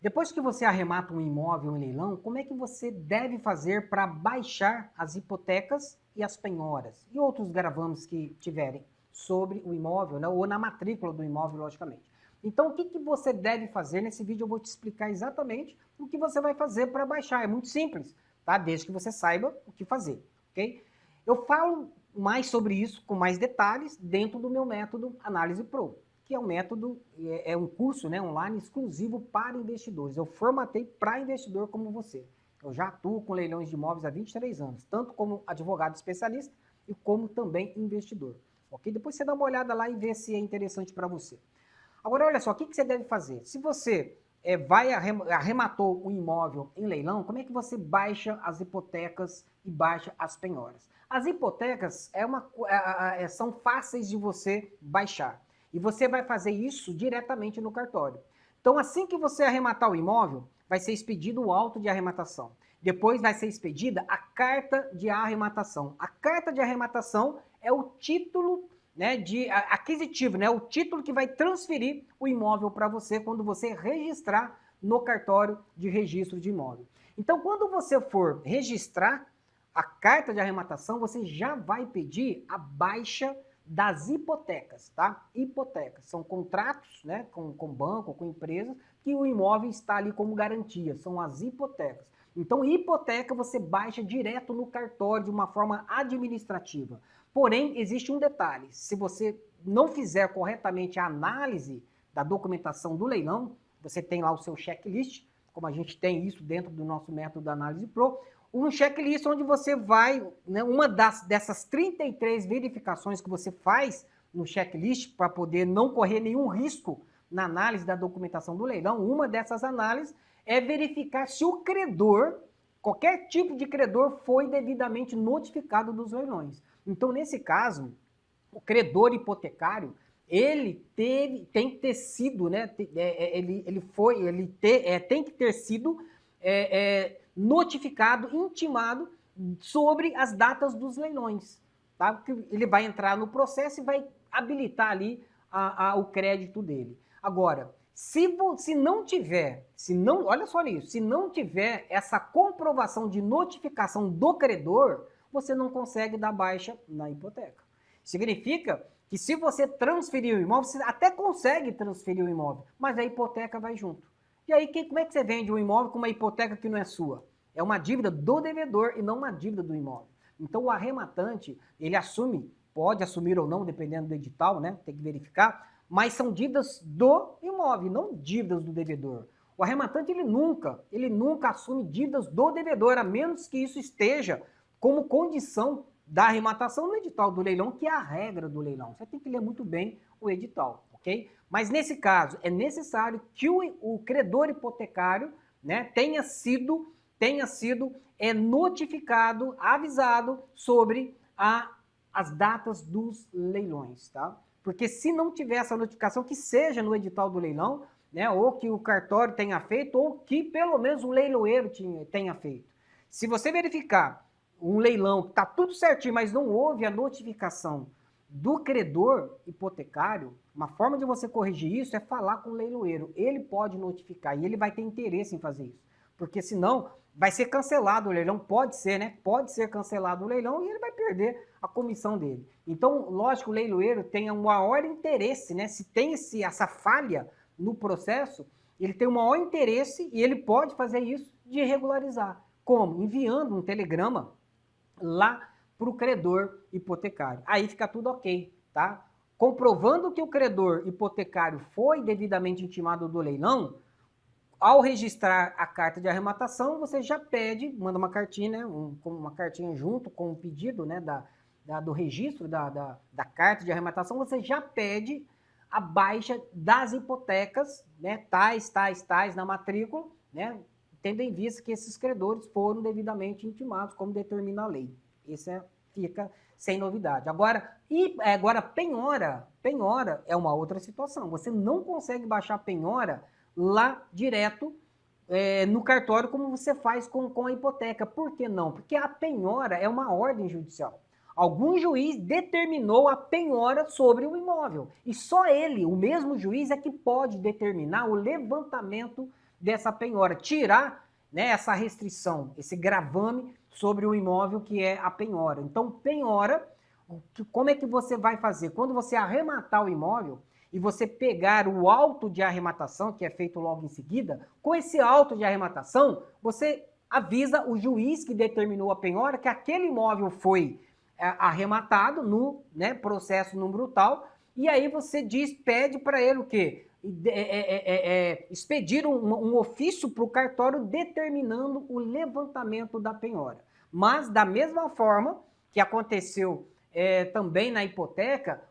Depois que você arremata um imóvel em leilão, como é que você deve fazer para baixar as hipotecas e as penhoras e outros gravames que tiverem sobre o imóvel, né, ou na matrícula do imóvel, logicamente. Então, o que você deve fazer? Nesse vídeo eu vou te explicar exatamente o que você vai fazer para baixar. É muito simples, tá? Desde que você saiba o que fazer, ok? Eu falo mais sobre isso com mais detalhes dentro do meu método Análise Pro, que é um método, é um curso, né, online exclusivo para investidores. Eu formatei para investidor como você. Eu já atuo com leilões de imóveis há 23 anos, tanto como advogado especialista e como também investidor. Ok? Depois você dá uma olhada lá e vê se é interessante para você. Agora, olha só, o que você deve fazer? Se você arrematou o imóvel em leilão, como é que você baixa as hipotecas e baixa as penhoras? As hipotecas são fáceis de você baixar. E você vai fazer isso diretamente no cartório. Então, assim que você arrematar o imóvel, vai ser expedido o auto de arrematação. Depois vai ser expedida a carta de arrematação. A carta de arrematação é o título, né, de aquisitivo, né, o título que vai transferir o imóvel para você quando você registrar no cartório de registro de imóvel. Então, quando você for registrar a carta de arrematação, você já vai pedir a baixa das hipotecas, tá? Hipotecas são contratos, né, com banco, com empresas, que o imóvel está ali como garantia, são as hipotecas. Então, hipoteca você baixa direto no cartório de uma forma administrativa. Porém, existe um detalhe: se você não fizer corretamente a análise da documentação do leilão, você tem lá o seu checklist, como a gente tem isso dentro do nosso método da Análise Pro, um checklist onde você vai, né, dessas 33 verificações que você faz no checklist para poder não correr nenhum risco na análise da documentação do leilão, uma dessas análises é verificar se o credor, qualquer tipo de credor, foi devidamente notificado dos leilões. Então, nesse caso, o credor hipotecário, tem que ter sido, né? Tem que ter sido notificado, intimado sobre as datas dos leilões, tá? Porque ele vai entrar no processo e vai habilitar ali o crédito dele. Agora, se não tiver, olha só isso, se não tiver essa comprovação de notificação do credor, você não consegue dar baixa na hipoteca. Significa que se você transferir o imóvel, você até consegue transferir o imóvel, mas a hipoteca vai junto. E aí, como é que você vende um imóvel com uma hipoteca que não é sua? É uma dívida do devedor e não uma dívida do imóvel. Então, o arrematante, ele assume, pode assumir ou não, dependendo do edital, né? Tem que verificar, mas são dívidas do imóvel, não dívidas do devedor. O arrematante, ele nunca assume dívidas do devedor, a menos que isso esteja como condição da arrematação no edital do leilão, que é a regra do leilão. Você tem que ler muito bem o edital, ok? Mas nesse caso, é necessário que o credor hipotecário, né, tenha sido notificado, avisado sobre as datas dos leilões, tá? Porque se não tiver essa notificação, que seja no edital do leilão, né, ou que o cartório tenha feito, ou que pelo menos o leiloeiro tenha feito. Se você verificar um leilão que está tudo certinho, mas não houve a notificação do credor hipotecário, uma forma de você corrigir isso é falar com o leiloeiro. Ele pode notificar e ele vai ter interesse em fazer isso. Porque senão vai ser cancelado o leilão, pode ser, né? Pode ser cancelado o leilão e ele vai perder a comissão dele. Então, lógico, o leiloeiro tem um maior interesse, né? Se tem essa falha no processo, ele tem o maior interesse e ele pode fazer isso de regularizar. Como? Enviando um telegrama lá para o credor hipotecário. Aí fica tudo ok, tá? Comprovando que o credor hipotecário foi devidamente intimado do leilão, ao registrar a carta de arrematação, você já pede, manda uma cartinha, né, uma cartinha junto com o pedido, né, do registro da carta de arrematação, você já pede a baixa das hipotecas, né, tais na matrícula, né, tendo em vista que esses credores foram devidamente intimados, como determina a lei. Isso fica sem novidade. Agora, penhora é uma outra situação. Você não consegue baixar penhora lá direto no cartório, como você faz com a hipoteca. Por que não? Porque a penhora é uma ordem judicial. Algum juiz determinou a penhora sobre o imóvel. E só ele, o mesmo juiz, é que pode determinar o levantamento dessa penhora, tirar, né, essa restrição, esse gravame sobre o imóvel que é a penhora. Então, penhora, como é que você vai fazer? Quando você arrematar o imóvel e você pegar o auto de arrematação, que é feito logo em seguida, com esse auto de arrematação, você avisa o juiz que determinou a penhora que aquele imóvel foi arrematado no, né, processo número tal, e aí você pede para ele o quê? Expedir um ofício para o cartório determinando o levantamento da penhora. Mas, da mesma forma que aconteceu também na hipoteca,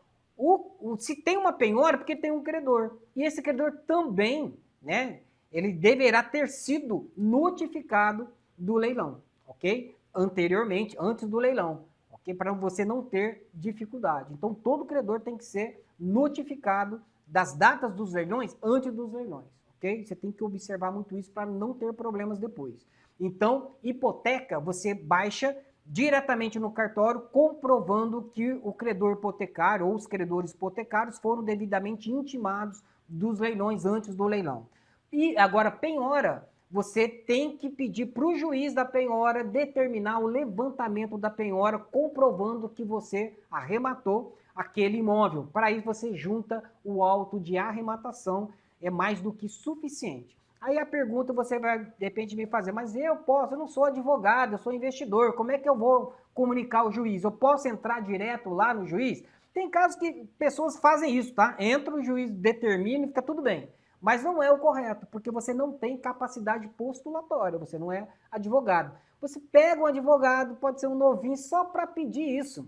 se tem uma penhora, porque tem um credor. E esse credor também, né, ele deverá ter sido notificado do leilão, ok? Anteriormente, antes do leilão, ok? Para você não ter dificuldade. Então, todo credor tem que ser notificado das datas dos leilões antes dos leilões, ok? Você tem que observar muito isso para não ter problemas depois. Então, hipoteca, você baixa diretamente no cartório, comprovando que o credor hipotecário ou os credores hipotecários foram devidamente intimados dos leilões antes do leilão. E agora, penhora, você tem que pedir para o juiz da penhora determinar o levantamento da penhora, comprovando que você arrematou aquele imóvel. Para isso, você junta o auto de arrematação, é mais do que suficiente. Aí a pergunta você vai, de repente, me fazer, mas eu não sou advogado, eu sou investidor, como é que eu vou comunicar ao juiz? Eu posso entrar direto lá no juiz? Tem casos que pessoas fazem isso, tá? Entra, o juiz determina e fica tudo bem. Mas não é o correto, porque você não tem capacidade postulatória, você não é advogado. Você pega um advogado, pode ser um novinho, só para pedir isso.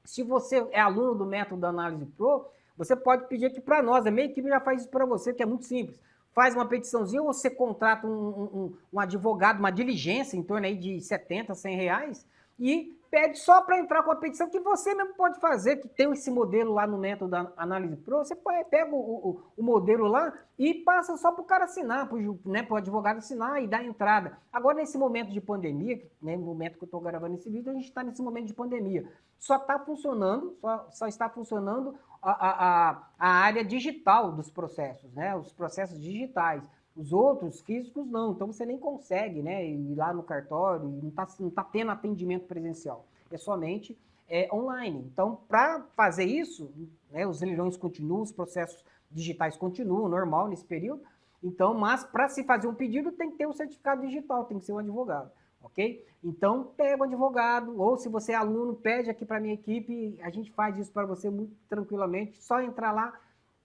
Se você é aluno do método da análise pro, você pode pedir aqui para nós, a minha equipe já faz isso para você, que é muito simples. Faz uma petiçãozinha, ou você contrata um advogado, uma diligência em torno aí de 70, 100 reais, e pede só para entrar com a petição, que você mesmo pode fazer, que tem esse modelo lá no método da análise pro, você pega o modelo lá e passa só para o cara assinar, para o advogado assinar e dar entrada. Agora, nesse momento de pandemia, né, no momento que eu estou gravando esse vídeo, a gente está nesse momento de pandemia. Só está funcionando, só está funcionando a área digital dos processos, né? Os processos digitais. Os outros físicos não, então você nem consegue, né, ir lá no cartório, não tá tendo atendimento presencial, é somente online. Então, para fazer isso, né, os leilões continuam, os processos digitais continuam, normal nesse período, então, mas para se fazer um pedido tem que ter um certificado digital, tem que ser um advogado, ok? Então, pega um advogado, ou se você é aluno, pede aqui para a minha equipe, a gente faz isso para você muito tranquilamente, só entrar lá,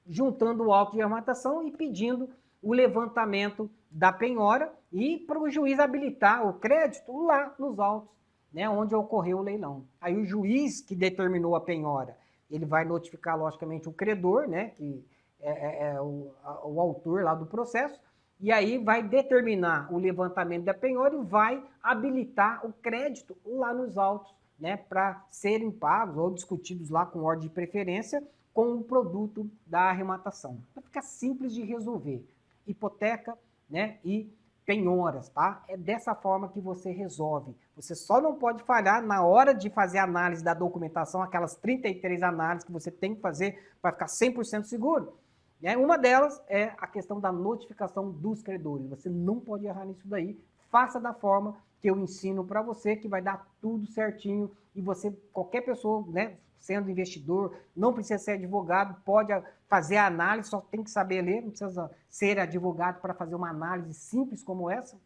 juntando o auto de arrematação e pedindo o levantamento da penhora e para o juiz habilitar o crédito lá nos autos, né, onde ocorreu o leilão. Aí o juiz que determinou a penhora, ele vai notificar, logicamente, o credor, né, que é o autor lá do processo, e aí vai determinar o levantamento da penhora e vai habilitar o crédito lá nos autos, né, para serem pagos ou discutidos lá com ordem de preferência com o produto da arrematação. Vai ficar simples de resolver. Hipoteca, né, e penhoras, tá? É dessa forma que você resolve. Você só não pode falhar na hora de fazer a análise da documentação, aquelas 33 análises que você tem que fazer para ficar 100% seguro. Né? Uma delas é a questão da notificação dos credores. Você não pode errar nisso daí. Faça da forma que eu ensino para você, que vai dar tudo certinho. E você, qualquer pessoa, né, sendo investidor, não precisa ser advogado, pode fazer a análise, só tem que saber ler, não precisa ser advogado para fazer uma análise simples como essa.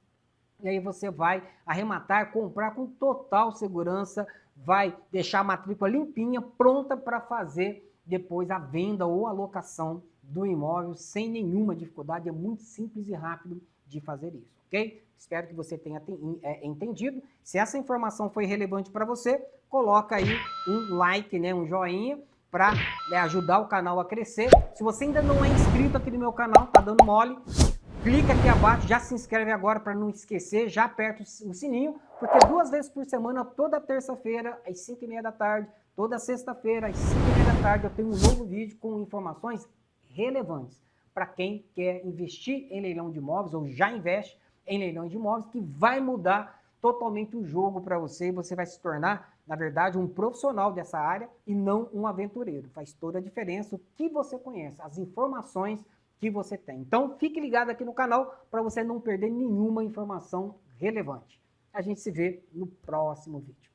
E aí você vai arrematar, comprar com total segurança, vai deixar a matrícula limpinha, pronta para fazer depois a venda ou a locação do imóvel sem nenhuma dificuldade. É muito simples e rápido de fazer isso, ok? Espero que você tenha entendido. Se essa informação foi relevante para você, coloca aí um like, né, um joinha, para ajudar o canal a crescer. Se você ainda não é inscrito aqui no meu canal, tá dando mole, clica aqui abaixo, já se inscreve agora para não esquecer, já aperta o sininho, porque 2 vezes por semana, toda terça-feira, às 5h30 da tarde, toda sexta-feira, às 5h30 da tarde, eu tenho um novo vídeo com informações relevantes para quem quer investir em leilão de imóveis ou já investe em leilão de imóveis, que vai mudar totalmente o jogo para você e você vai se tornar, na verdade, um profissional dessa área e não um aventureiro. Faz toda a diferença o que você conhece, as informações que você tem. Então, fique ligado aqui no canal para você não perder nenhuma informação relevante. A gente se vê no próximo vídeo.